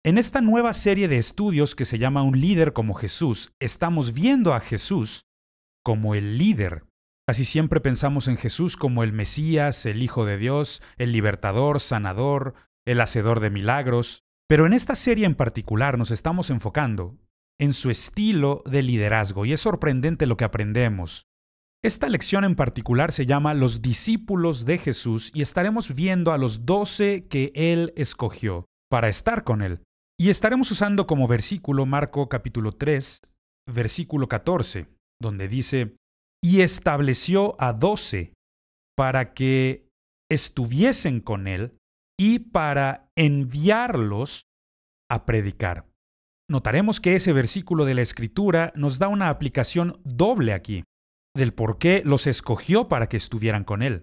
En esta nueva serie de estudios que se llama Un líder como Jesús, estamos viendo a Jesús como el líder. Casi siempre pensamos en Jesús como el Mesías, el Hijo de Dios, el libertador, sanador, el hacedor de milagros. Pero en esta serie en particular nos estamos enfocando en su estilo de liderazgo y es sorprendente lo que aprendemos. Esta lección en particular se llama Los discípulos de Jesús y estaremos viendo a los 12 que Él escogió para estar con Él. Y estaremos usando como versículo Marcos capítulo 3, versículo 14, donde dice: y estableció a 12 para que estuviesen con Él y para enviarlos a predicar. Notaremos que ese versículo de la Escritura nos da una aplicación doble aquí, del por qué los escogió para que estuvieran con Él.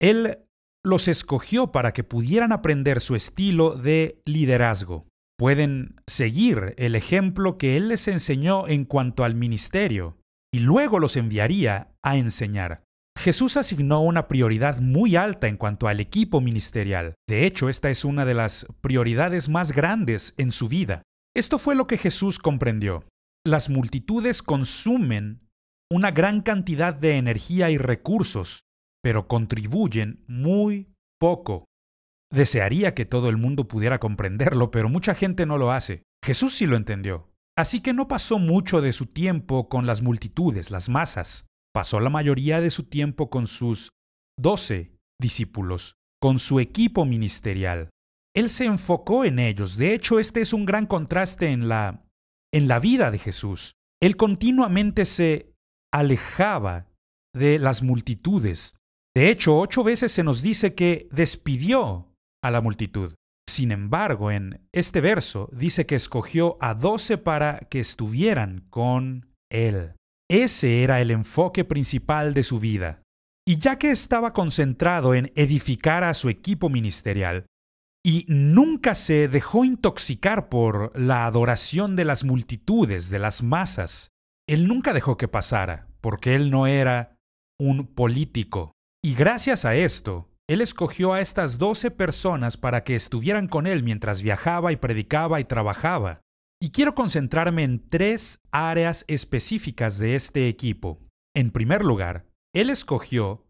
Él los escogió para que pudieran aprender su estilo de liderazgo. Pueden seguir el ejemplo que Él les enseñó en cuanto al ministerio, y luego los enviaría a enseñar. Jesús asignó una prioridad muy alta en cuanto al equipo ministerial. De hecho, esta es una de las prioridades más grandes en su vida. Esto fue lo que Jesús comprendió. Las multitudes consumen una gran cantidad de energía y recursos, pero contribuyen muy poco. Desearía que todo el mundo pudiera comprenderlo, pero mucha gente no lo hace. Jesús sí lo entendió. Así que no pasó mucho de su tiempo con las multitudes, las masas. Pasó la mayoría de su tiempo con sus 12 discípulos, con su equipo ministerial. Él se enfocó en ellos. De hecho, este es un gran contraste en la vida de Jesús. Él continuamente se alejaba de las multitudes. De hecho, 8 veces se nos dice que despidió a la multitud. Sin embargo, en este verso dice que escogió a 12 para que estuvieran con Él. Ese era el enfoque principal de su vida. Y ya que estaba concentrado en edificar a su equipo ministerial, y nunca se dejó intoxicar por la adoración de las multitudes, de las masas, Él nunca dejó que pasara, porque Él no era un político. Y gracias a esto, Él escogió a estas 12 personas para que estuvieran con Él mientras viajaba y predicaba y trabajaba. Y quiero concentrarme en 3 áreas específicas de este equipo. En primer lugar, Él escogió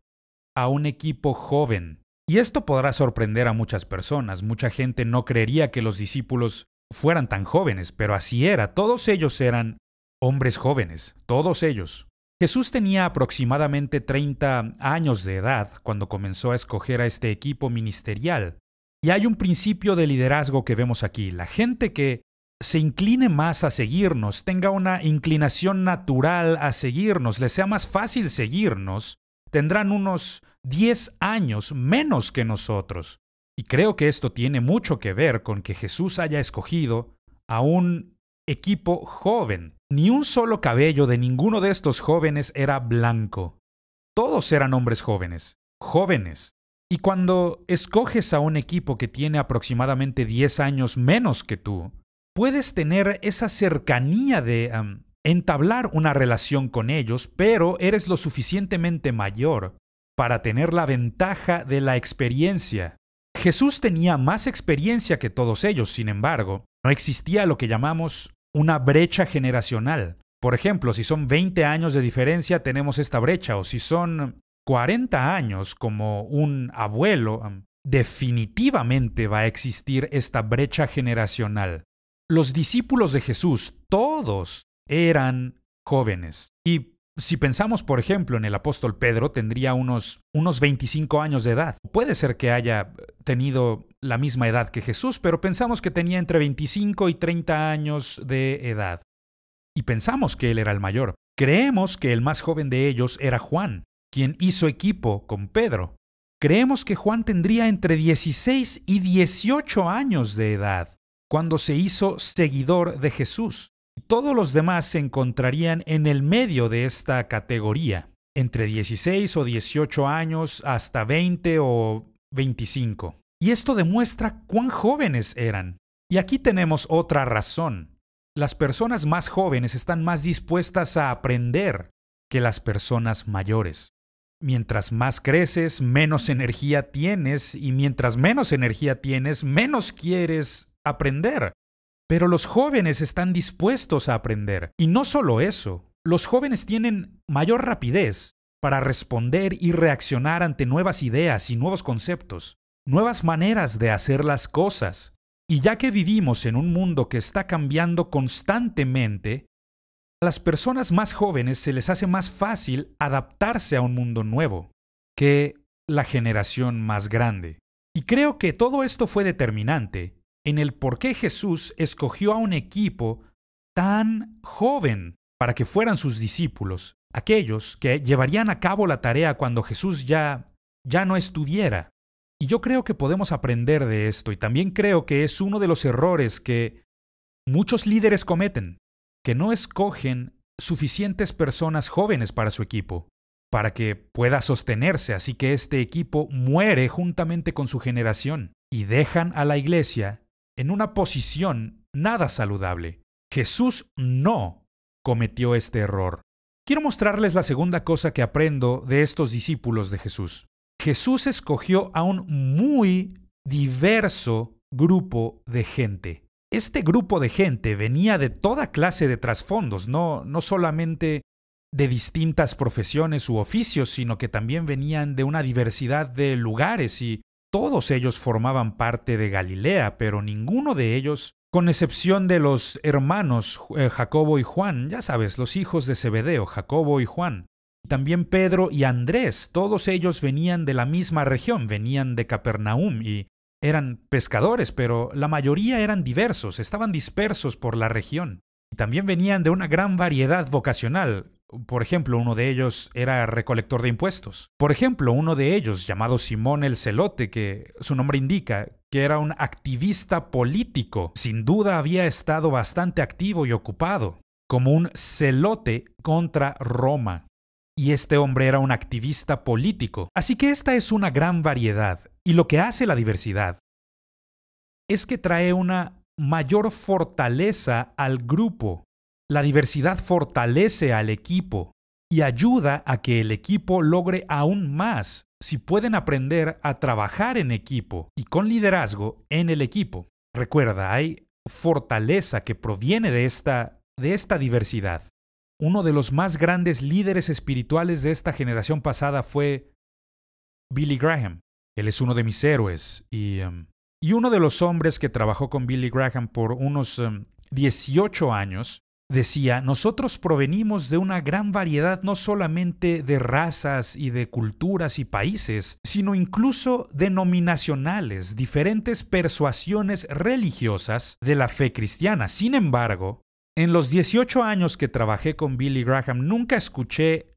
a un equipo joven. Y esto podrá sorprender a muchas personas. Mucha gente no creería que los discípulos fueran tan jóvenes, pero así era. Todos ellos eran hombres jóvenes, todos ellos. Jesús tenía aproximadamente 30 años de edad cuando comenzó a escoger a este equipo ministerial. Y hay un principio de liderazgo que vemos aquí. La gente que se incline más a seguirnos, tenga una inclinación natural a seguirnos, le sea más fácil seguirnos, tendrán unos 10 años menos que nosotros. Y creo que esto tiene mucho que ver con que Jesús haya escogido a un equipo joven. Ni un solo cabello de ninguno de estos jóvenes era blanco. Todos eran hombres jóvenes. Y cuando escoges a un equipo que tiene aproximadamente 10 años menos que tú, puedes tener esa cercanía de entablar una relación con ellos, pero eres lo suficientemente mayor para tener la ventaja de la experiencia. Jesús tenía más experiencia que todos ellos, sin embargo, no existía lo que llamamos una brecha generacional. Por ejemplo, si son 20 años de diferencia, tenemos esta brecha, o si son 40 años como un abuelo, definitivamente va a existir esta brecha generacional. Los discípulos de Jesús, todos eran jóvenes. Y si pensamos, por ejemplo, en el apóstol Pedro, tendría unos 25 años de edad. Puede ser que haya tenido la misma edad que Jesús, pero pensamos que tenía entre 25 y 30 años de edad. Y pensamos que él era el mayor. Creemos que el más joven de ellos era Juan, quien hizo equipo con Pedro. Creemos que Juan tendría entre 16 y 18 años de edad cuando se hizo seguidor de Jesús. Todos los demás se encontrarían en el medio de esta categoría, entre 16 o 18 años hasta 20 o 25. Y esto demuestra cuán jóvenes eran. Y aquí tenemos otra razón. Las personas más jóvenes están más dispuestas a aprender que las personas mayores. Mientras más creces, menos energía tienes, y mientras menos energía tienes, menos quieres aprender. Pero los jóvenes están dispuestos a aprender. Y no solo eso, los jóvenes tienen mayor rapidez para responder y reaccionar ante nuevas ideas y nuevos conceptos, nuevas maneras de hacer las cosas. Y ya que vivimos en un mundo que está cambiando constantemente, a las personas más jóvenes se les hace más fácil adaptarse a un mundo nuevo que la generación más grande. Y creo que todo esto fue determinante en el por qué Jesús escogió a un equipo tan joven para que fueran sus discípulos, aquellos que llevarían a cabo la tarea cuando Jesús ya no estuviera. Y yo creo que podemos aprender de esto, y también creo que es uno de los errores que muchos líderes cometen, que no escogen suficientes personas jóvenes para su equipo, para que pueda sostenerse, así que este equipo muere juntamente con su generación y dejan a la iglesia en una posición nada saludable. Jesús no cometió este error. Quiero mostrarles la segunda cosa que aprendo de estos discípulos de Jesús. Jesús escogió a un muy diverso grupo de gente. Este grupo de gente venía de toda clase de trasfondos, no solamente de distintas profesiones u oficios, sino que también venían de una diversidad de lugares y todos ellos formaban parte de Galilea, pero ninguno de ellos, con excepción de los hermanos Jacobo y Juan, ya sabes, los hijos de Zebedeo, Jacobo y Juan, también Pedro y Andrés, todos ellos venían de la misma región, venían de Capernaum y eran pescadores, pero la mayoría eran diversos, estaban dispersos por la región. Y también venían de una gran variedad vocacional. Por ejemplo, uno de ellos era recolector de impuestos. Por ejemplo, uno de ellos, llamado Simón el Celote, que su nombre indica que era un activista político, sin duda había estado bastante activo y ocupado, como un celote contra Roma. Y este hombre era un activista político. Así que esta es una gran variedad. Y lo que hace la diversidad es que trae una mayor fortaleza al grupo. La diversidad fortalece al equipo y ayuda a que el equipo logre aún más si pueden aprender a trabajar en equipo y con liderazgo en el equipo. Recuerda, hay fortaleza que proviene de esta diversidad. Uno de los más grandes líderes espirituales de esta generación pasada fue Billy Graham. Él es uno de mis héroes y uno de los hombres que trabajó con Billy Graham por unos 18 años decía: nosotros provenimos de una gran variedad no solamente de razas y de culturas y países, sino incluso denominacionales, diferentes persuasiones religiosas de la fe cristiana. Sin embargo, en los 18 años que trabajé con Billy Graham, nunca escuché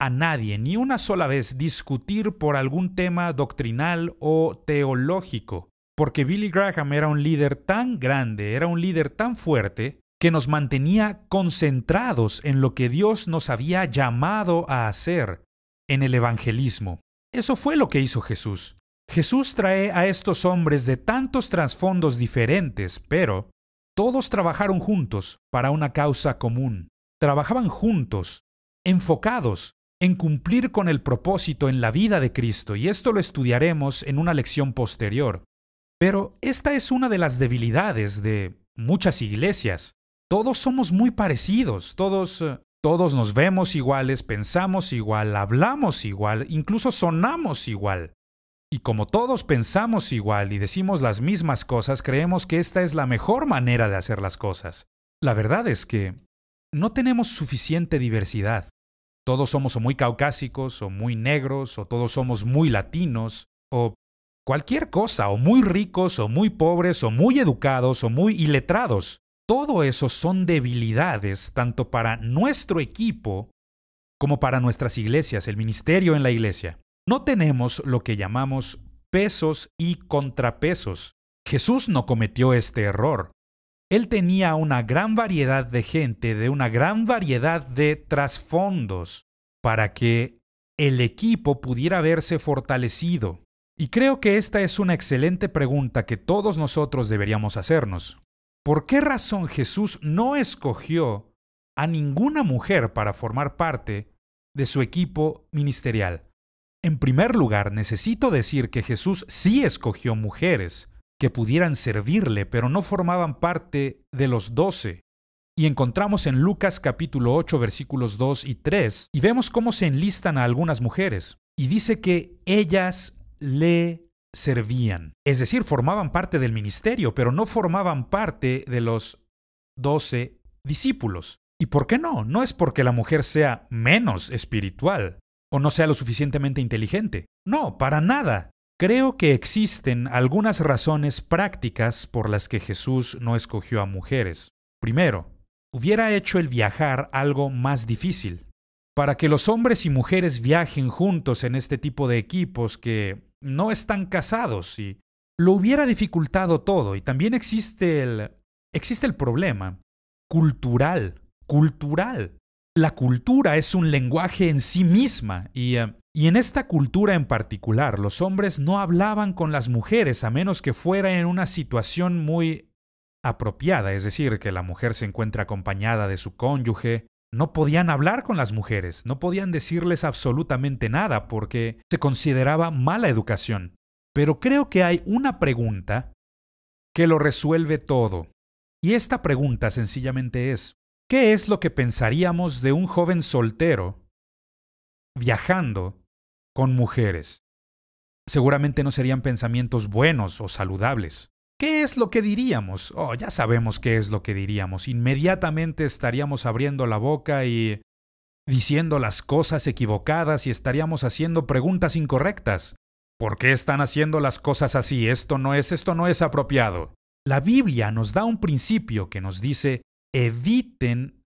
a nadie, ni una sola vez, discutir por algún tema doctrinal o teológico, porque Billy Graham era un líder tan grande, era un líder tan fuerte, que nos mantenía concentrados en lo que Dios nos había llamado a hacer en el evangelismo. Eso fue lo que hizo Jesús. Jesús trae a estos hombres de tantos trasfondos diferentes, pero todos trabajaron juntos para una causa común. Trabajaban juntos, enfocados en cumplir con el propósito en la vida de Cristo, y esto lo estudiaremos en una lección posterior. Pero esta es una de las debilidades de muchas iglesias. Todos somos muy parecidos, todos nos vemos iguales, pensamos igual, hablamos igual, incluso sonamos igual. Y como todos pensamos igual y decimos las mismas cosas, creemos que esta es la mejor manera de hacer las cosas. La verdad es que no tenemos suficiente diversidad. Todos somos o muy caucásicos, o muy negros, o todos somos muy latinos, o cualquier cosa, o muy ricos, o muy pobres, o muy educados, o muy iletrados. Todo eso son debilidades tanto para nuestro equipo como para nuestras iglesias, el ministerio en la iglesia. No tenemos lo que llamamos pesos y contrapesos. Jesús no cometió este error. Él tenía una gran variedad de gente, de una gran variedad de trasfondos, para que el equipo pudiera verse fortalecido. Y creo que esta es una excelente pregunta que todos nosotros deberíamos hacernos. ¿Por qué razón Jesús no escogió a ninguna mujer para formar parte de su equipo ministerial? En primer lugar, necesito decir que Jesús sí escogió mujeres que pudieran servirle, pero no formaban parte de los 12. Y encontramos en Lucas capítulo 8 versículos 2 y 3, y vemos cómo se enlistan a algunas mujeres. Y dice que ellas le servían. Es decir, formaban parte del ministerio, pero no formaban parte de los 12 discípulos. ¿Y por qué no? No es porque la mujer sea menos espiritual o no sea lo suficientemente inteligente. No, para nada. Creo que existen algunas razones prácticas por las que Jesús no escogió a mujeres. Primero, hubiera hecho el viajar algo más difícil. Para que los hombres y mujeres viajen juntos en este tipo de equipos que no están casados, y lo hubiera dificultado todo. Y también existe el problema cultural. La cultura es un lenguaje en sí misma y en esta cultura en particular los hombres no hablaban con las mujeres a menos que fuera en una situación muy apropiada, es decir, que la mujer se encuentra acompañada de su cónyuge. No podían hablar con las mujeres, no podían decirles absolutamente nada porque se consideraba mala educación. Pero creo que hay una pregunta que lo resuelve todo. Y esta pregunta sencillamente es: ¿qué es lo que pensaríamos de un joven soltero viajando con mujeres? Seguramente no serían pensamientos buenos o saludables. ¿Qué es lo que diríamos? Oh, ya sabemos qué es lo que diríamos. Inmediatamente estaríamos abriendo la boca y diciendo las cosas equivocadas y estaríamos haciendo preguntas incorrectas. ¿Por qué están haciendo las cosas así? Esto no es apropiado. La Biblia nos da un principio que nos dice: eviten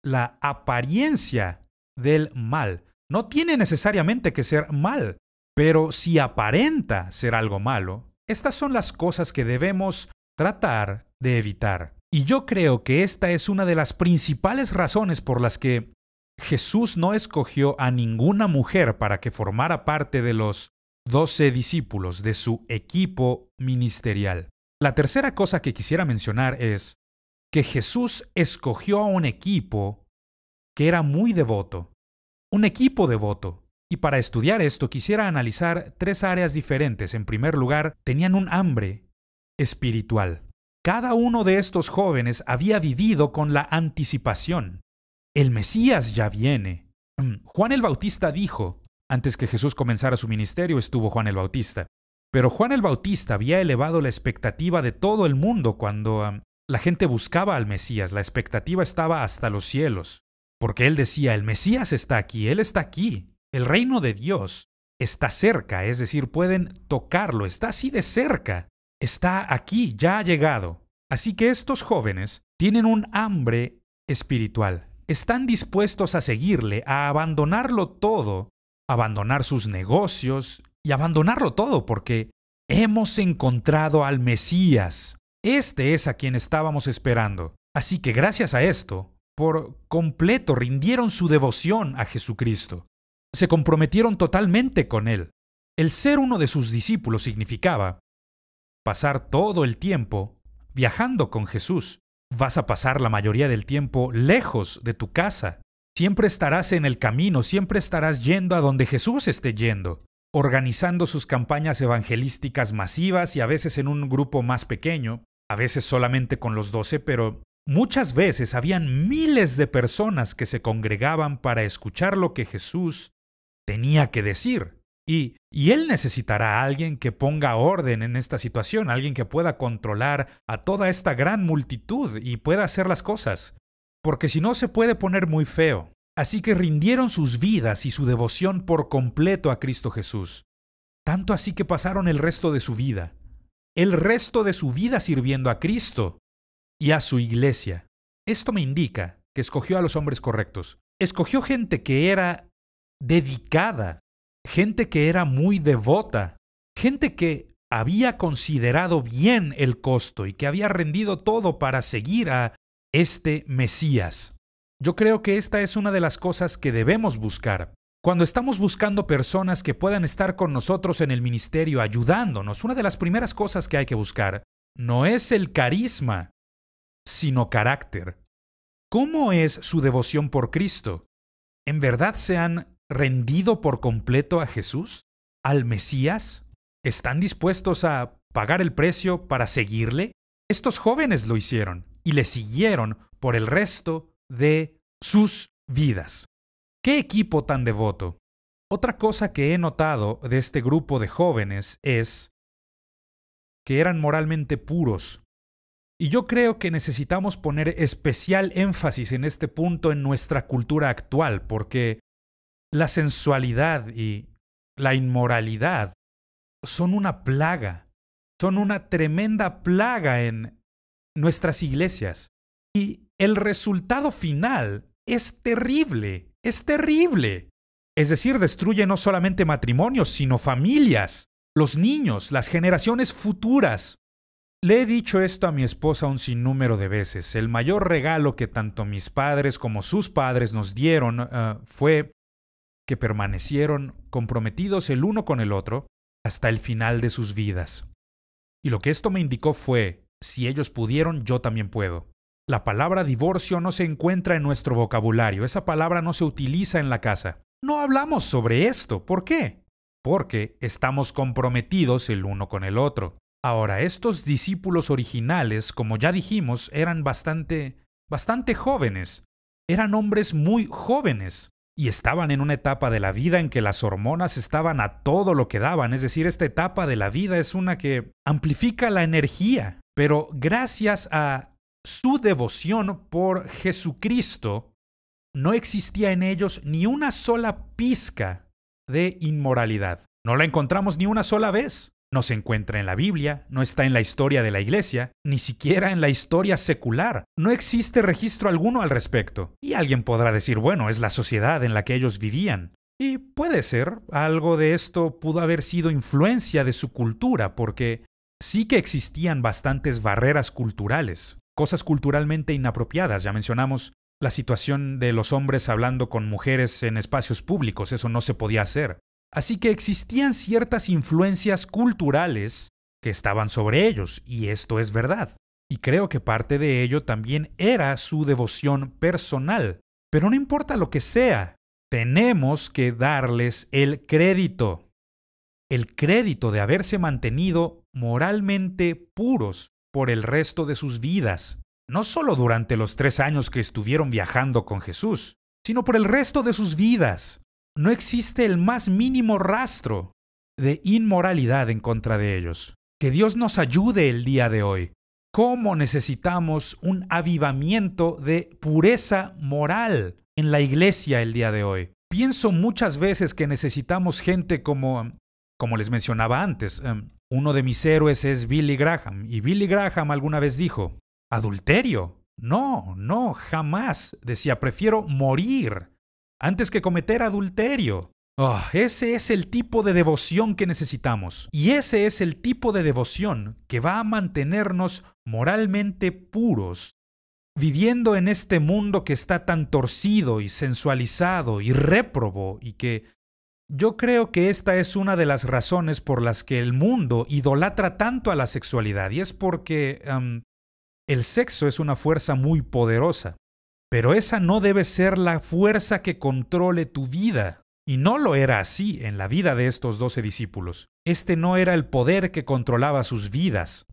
la apariencia del mal. No tiene necesariamente que ser mal, pero si aparenta ser algo malo, estas son las cosas que debemos tratar de evitar. Y yo creo que esta es una de las principales razones por las que Jesús no escogió a ninguna mujer para que formara parte de los 12 discípulos de su equipo ministerial. La tercera cosa que quisiera mencionar es que Jesús escogió a un equipo que era muy devoto. Un equipo devoto. Y para estudiar esto quisiera analizar 3 áreas diferentes. En primer lugar, tenían un hambre espiritual. Cada uno de estos jóvenes había vivido con la anticipación. El Mesías ya viene. Juan el Bautista dijo, antes que Jesús comenzara su ministerio estuvo Juan el Bautista. Pero Juan el Bautista había elevado la expectativa de todo el mundo cuando la gente buscaba al Mesías. La expectativa estaba hasta los cielos. Porque él decía: el Mesías está aquí, él está aquí. El reino de Dios está cerca, es decir, pueden tocarlo, está así de cerca. Está aquí, ya ha llegado. Así que estos jóvenes tienen un hambre espiritual. Están dispuestos a seguirle, a abandonarlo todo, abandonar sus negocios y abandonarlo todo porque hemos encontrado al Mesías. Este es a quien estábamos esperando. Así que gracias a esto, por completo rindieron su devoción a Jesucristo. Se comprometieron totalmente con Él. El ser uno de sus discípulos significaba pasar todo el tiempo viajando con Jesús. Vas a pasar la mayoría del tiempo lejos de tu casa. Siempre estarás en el camino, siempre estarás yendo a donde Jesús esté yendo, organizando sus campañas evangelísticas masivas y a veces en un grupo más pequeño, a veces solamente con los 12, pero muchas veces habían miles de personas que se congregaban para escuchar lo que Jesús tenía que decir. Y Él necesitará a alguien que ponga orden en esta situación, alguien que pueda controlar a toda esta gran multitud y pueda hacer las cosas. Porque si no se puede poner muy feo. Así que rindieron sus vidas y su devoción por completo a Cristo Jesús. Tanto así que pasaron el resto de su vida sirviendo a Cristo y a su iglesia. Esto me indica que escogió a los hombres correctos. Escogió gente que era dedicada, gente que era muy devota, gente que había considerado bien el costo y que había rendido todo para seguir a este Mesías. Yo creo que esta es una de las cosas que debemos buscar. Cuando estamos buscando personas que puedan estar con nosotros en el ministerio ayudándonos, una de las primeras cosas que hay que buscar no es el carisma, sino carácter. ¿Cómo es su devoción por Cristo? ¿En verdad se han rendido por completo a Jesús? ¿Al Mesías? ¿Están dispuestos a pagar el precio para seguirle? Estos jóvenes lo hicieron y le siguieron por el resto de sus vidas. ¡Qué equipo tan devoto! Otra cosa que he notado de este grupo de jóvenes es que eran moralmente puros. Y yo creo que necesitamos poner especial énfasis en este punto en nuestra cultura actual, porque la sensualidad y la inmoralidad son una plaga, son una tremenda plaga en nuestras iglesias. Y el resultado final es terrible, es terrible. Es decir, destruye no solamente matrimonios, sino familias, los niños, las generaciones futuras. Le he dicho esto a mi esposa un sinnúmero de veces. El mayor regalo que tanto mis padres como sus padres nos dieron fue que permanecieron comprometidos el uno con el otro hasta el final de sus vidas. Y lo que esto me indicó fue, si ellos pudieron, yo también puedo. La palabra divorcio no se encuentra en nuestro vocabulario, esa palabra no se utiliza en la casa. No hablamos sobre esto. ¿Por qué? Porque estamos comprometidos el uno con el otro. Ahora, estos discípulos originales, como ya dijimos, eran bastante jóvenes. Eran hombres muy jóvenes y estaban en una etapa de la vida en que las hormonas estaban a todo lo que daban. Es decir, esta etapa de la vida es una que amplifica la energía. Pero gracias a su devoción por Jesucristo, no existía en ellos ni una sola pizca de inmoralidad. No la encontramos ni una sola vez. No se encuentra en la Biblia, no está en la historia de la Iglesia, ni siquiera en la historia secular. No existe registro alguno al respecto. Y alguien podrá decir, bueno, es la sociedad en la que ellos vivían. Y puede ser, algo de esto pudo haber sido influencia de su cultura, porque sí que existían bastantes barreras culturales, cosas culturalmente inapropiadas. Ya mencionamos la situación de los hombres hablando con mujeres en espacios públicos, eso no se podía hacer. Así que existían ciertas influencias culturales que estaban sobre ellos, y esto es verdad. Y creo que parte de ello también era su devoción personal. Pero no importa lo que sea, tenemos que darles el crédito. El crédito de haberse mantenido moralmente puros por el resto de sus vidas. No solo durante los 3 años que estuvieron viajando con Jesús, sino por el resto de sus vidas. No existe el más mínimo rastro de inmoralidad en contra de ellos. Que Dios nos ayude el día de hoy. ¿Cómo necesitamos un avivamiento de pureza moral en la iglesia el día de hoy? Pienso muchas veces que necesitamos gente como les mencionaba antes. Uno de mis héroes es Billy Graham. Y Billy Graham alguna vez dijo, ¿adulterio? No, jamás. Decía, prefiero morir antes que cometer adulterio. Ese es el tipo de devoción que necesitamos. Y ese es el tipo de devoción que va a mantenernos moralmente puros, viviendo en este mundo que está tan torcido y sensualizado y réprobo, y que yo creo que esta es una de las razones por las que el mundo idolatra tanto a la sexualidad, y es porque el sexo es una fuerza muy poderosa. Pero esa no debe ser la fuerza que controle tu vida. Y no lo era así en la vida de estos 12 discípulos. Este no era el poder que controlaba sus vidas,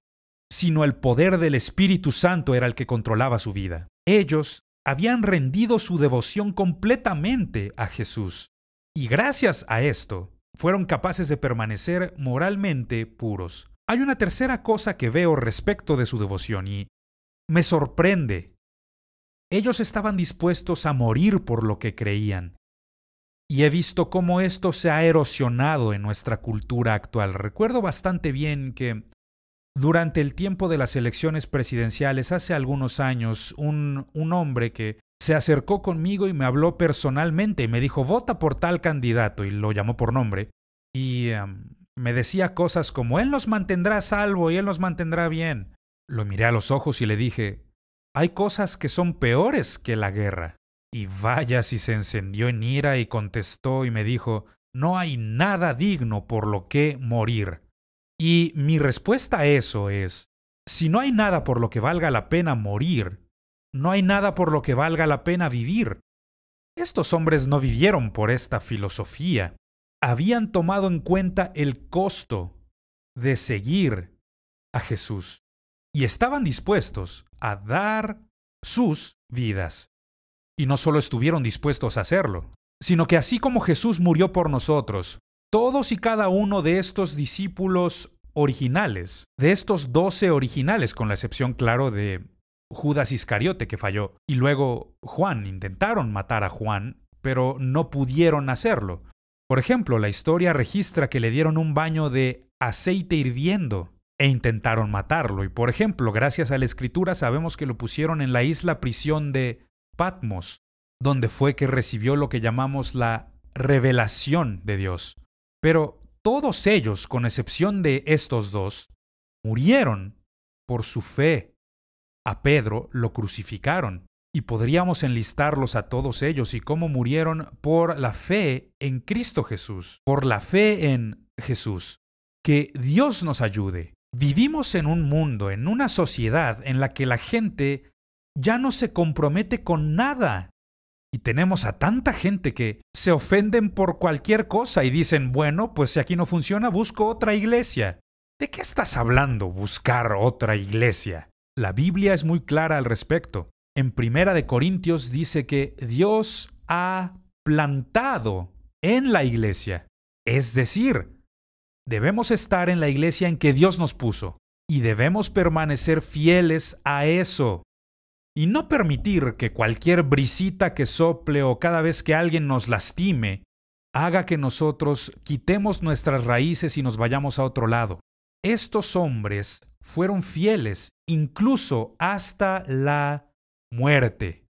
sino el poder del Espíritu Santo era el que controlaba su vida. Ellos habían rendido su devoción completamente a Jesús. Y gracias a esto, fueron capaces de permanecer moralmente puros. Hay una tercera cosa que veo respecto de su devoción y me sorprende. Ellos estaban dispuestos a morir por lo que creían. Y he visto cómo esto se ha erosionado en nuestra cultura actual. Recuerdo bastante bien que durante el tiempo de las elecciones presidenciales, hace algunos años, un hombre que se acercó conmigo y me habló personalmente y me dijo, vota por tal candidato, y lo llamó por nombre. Y me decía cosas como, él nos mantendrá a salvo y él nos mantendrá bien. Lo miré a los ojos y le dije, hay cosas que son peores que la guerra. Y vaya si se encendió en ira y contestó y me dijo, no hay nada digno por lo que morir. Y mi respuesta a eso es, si no hay nada por lo que valga la pena morir, no hay nada por lo que valga la pena vivir. Estos hombres no vivieron por esta filosofía. Habían tomado en cuenta el costo de seguir a Jesús y estaban dispuestos a dar sus vidas. Y no solo estuvieron dispuestos a hacerlo, sino que así como Jesús murió por nosotros, todos y cada uno de estos discípulos originales, de estos 12 originales, con la excepción, claro, de Judas Iscariote que falló, y luego Juan, intentaron matar a Juan, pero no pudieron hacerlo. Por ejemplo, la historia registra que le dieron un baño de aceite hirviendo e intentaron matarlo. Y por ejemplo, gracias a la Escritura sabemos que lo pusieron en la isla prisión de Patmos, donde fue que recibió lo que llamamos la revelación de Dios. Pero todos ellos, con excepción de estos dos, murieron por su fe. A Pedro lo crucificaron. Y podríamos enlistarlos a todos ellos y cómo murieron por la fe en Cristo Jesús, por la fe en Jesús. Que Dios nos ayude. Vivimos en un mundo, en una sociedad en la que la gente ya no se compromete con nada. Y tenemos a tanta gente que se ofenden por cualquier cosa y dicen, bueno, pues si aquí no funciona, busco otra iglesia. ¿De qué estás hablando, buscar otra iglesia? La Biblia es muy clara al respecto. En 1 Corintios dice que Dios ha plantado en la iglesia. Es decir, debemos estar en la iglesia en que Dios nos puso y debemos permanecer fieles a eso. Y no permitir que cualquier brisita que sople o cada vez que alguien nos lastime haga que nosotros quitemos nuestras raíces y nos vayamos a otro lado. Estos hombres fueron fieles incluso hasta la muerte.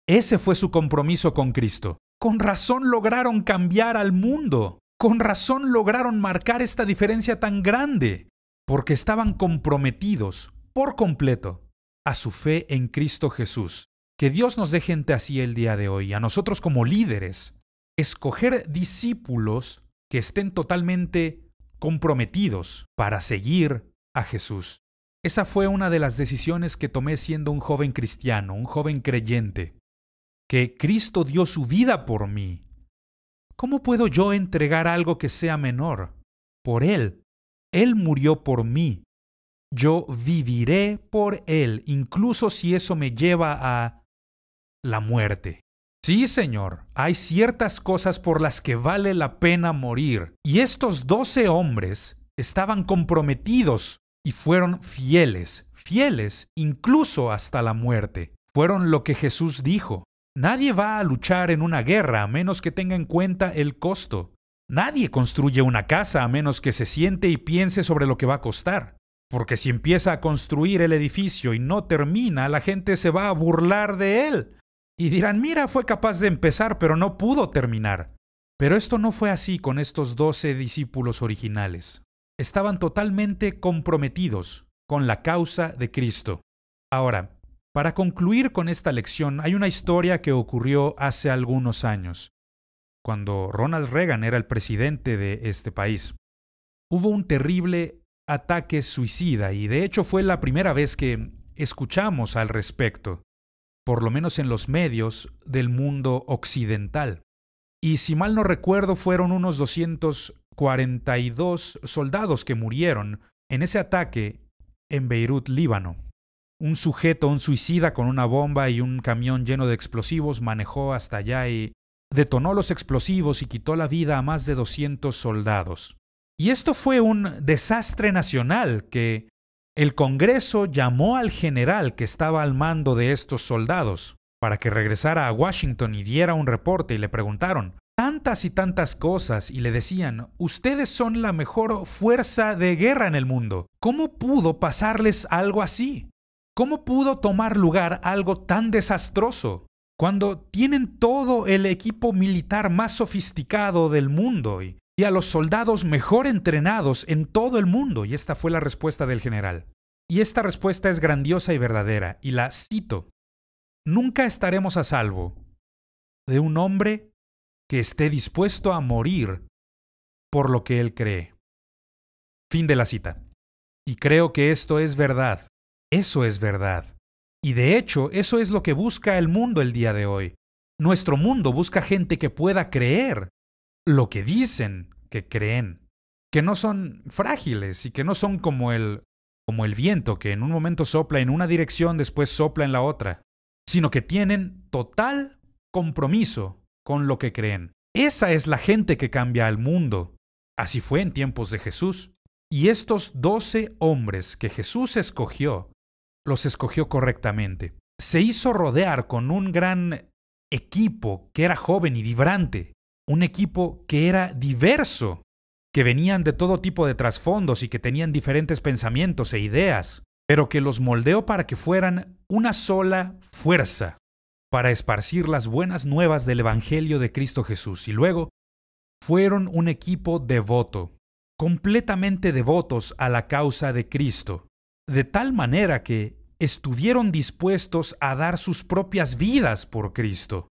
Ese fue su compromiso con Cristo. Con razón lograron cambiar al mundo. Con razón lograron marcar esta diferencia tan grande. Porque estaban comprometidos por completo a su fe en Cristo Jesús. Que Dios nos dé gente así el día de hoy. A nosotros como líderes, escoger discípulos que estén totalmente comprometidos para seguir a Jesús. Esa fue una de las decisiones que tomé siendo un joven cristiano, un joven creyente. Que Cristo dio su vida por mí. ¿Cómo puedo yo entregar algo que sea menor? Por Él. Él murió por mí. Yo viviré por Él, incluso si eso me lleva a la muerte. Sí, Señor, hay ciertas cosas por las que vale la pena morir. Y estos 12 hombres estaban comprometidos y fueron fieles incluso hasta la muerte. Fueron lo que Jesús dijo. Nadie va a luchar en una guerra a menos que tenga en cuenta el costo. Nadie construye una casa a menos que se siente y piense sobre lo que va a costar. Porque si empieza a construir el edificio y no termina, la gente se va a burlar de él. Y dirán, mira, fue capaz de empezar, pero no pudo terminar. Pero esto no fue así con estos 12 discípulos originales. Estaban totalmente comprometidos con la causa de Cristo. Ahora, para concluir con esta lección, hay una historia que ocurrió hace algunos años, cuando Ronald Reagan era el presidente de este país. Hubo un terrible ataque suicida y de hecho fue la primera vez que escuchamos al respecto, por lo menos en los medios del mundo occidental. Y si mal no recuerdo, fueron unos 242 soldados que murieron en ese ataque en Beirut, Líbano. Un sujeto, un suicida con una bomba y un camión lleno de explosivos manejó hasta allá y detonó los explosivos y quitó la vida a más de 200 soldados. Y esto fue un desastre nacional que el Congreso llamó al general que estaba al mando de estos soldados para que regresara a Washington y diera un reporte y le preguntaron tantas y tantas cosas y le decían, ustedes son la mejor fuerza de guerra en el mundo. ¿Cómo pudo pasarles algo así? ¿Cómo pudo tomar lugar algo tan desastroso? Cuando tienen todo el equipo militar más sofisticado del mundo y a los soldados mejor entrenados en todo el mundo. Y esta fue la respuesta del general. Y esta respuesta es grandiosa y verdadera, y la cito. Nunca estaremos a salvo de un hombre que esté dispuesto a morir por lo que él cree. Fin de la cita. Y creo que esto es verdad. Eso es verdad. Y de hecho, eso es lo que busca el mundo el día de hoy. Nuestro mundo busca gente que pueda creer lo que dicen que creen, que no son frágiles y que no son como el como el viento que en un momento sopla en una dirección, después sopla en la otra, sino que tienen total compromiso con lo que creen. Esa es la gente que cambia al mundo. Así fue en tiempos de Jesús. Y estos 12 hombres que Jesús escogió, los escogió correctamente. Se hizo rodear con un gran equipo que era joven y vibrante, un equipo que era diverso, que venían de todo tipo de trasfondos y que tenían diferentes pensamientos e ideas, pero que los moldeó para que fueran una sola fuerza para esparcir las buenas nuevas del Evangelio de Cristo Jesús. Y luego fueron un equipo devoto, completamente devotos a la causa de Cristo, de tal manera que estuvieron dispuestos a dar sus propias vidas por Cristo.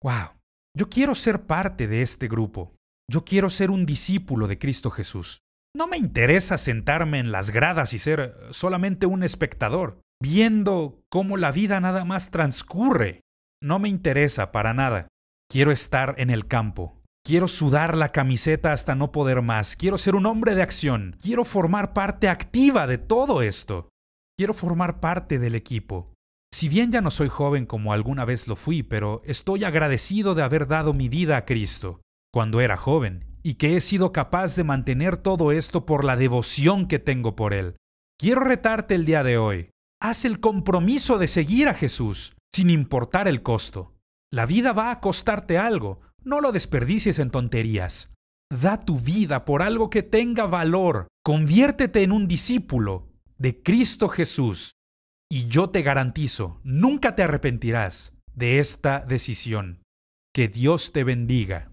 ¡Wow! Yo quiero ser parte de este grupo. Yo quiero ser un discípulo de Cristo Jesús. No me interesa sentarme en las gradas y ser solamente un espectador, viendo cómo la vida nada más transcurre. No me interesa para nada. Quiero estar en el campo. Quiero sudar la camiseta hasta no poder más. Quiero ser un hombre de acción. Quiero formar parte activa de todo esto. Quiero formar parte del equipo. Si bien ya no soy joven como alguna vez lo fui, pero estoy agradecido de haber dado mi vida a Cristo cuando era joven y que he sido capaz de mantener todo esto por la devoción que tengo por Él. Quiero retarte el día de hoy. Haz el compromiso de seguir a Jesús, sin importar el costo. La vida va a costarte algo. No lo desperdicies en tonterías. Da tu vida por algo que tenga valor. Conviértete en un discípulo de Cristo Jesús. Y yo te garantizo, nunca te arrepentirás de esta decisión. Que Dios te bendiga.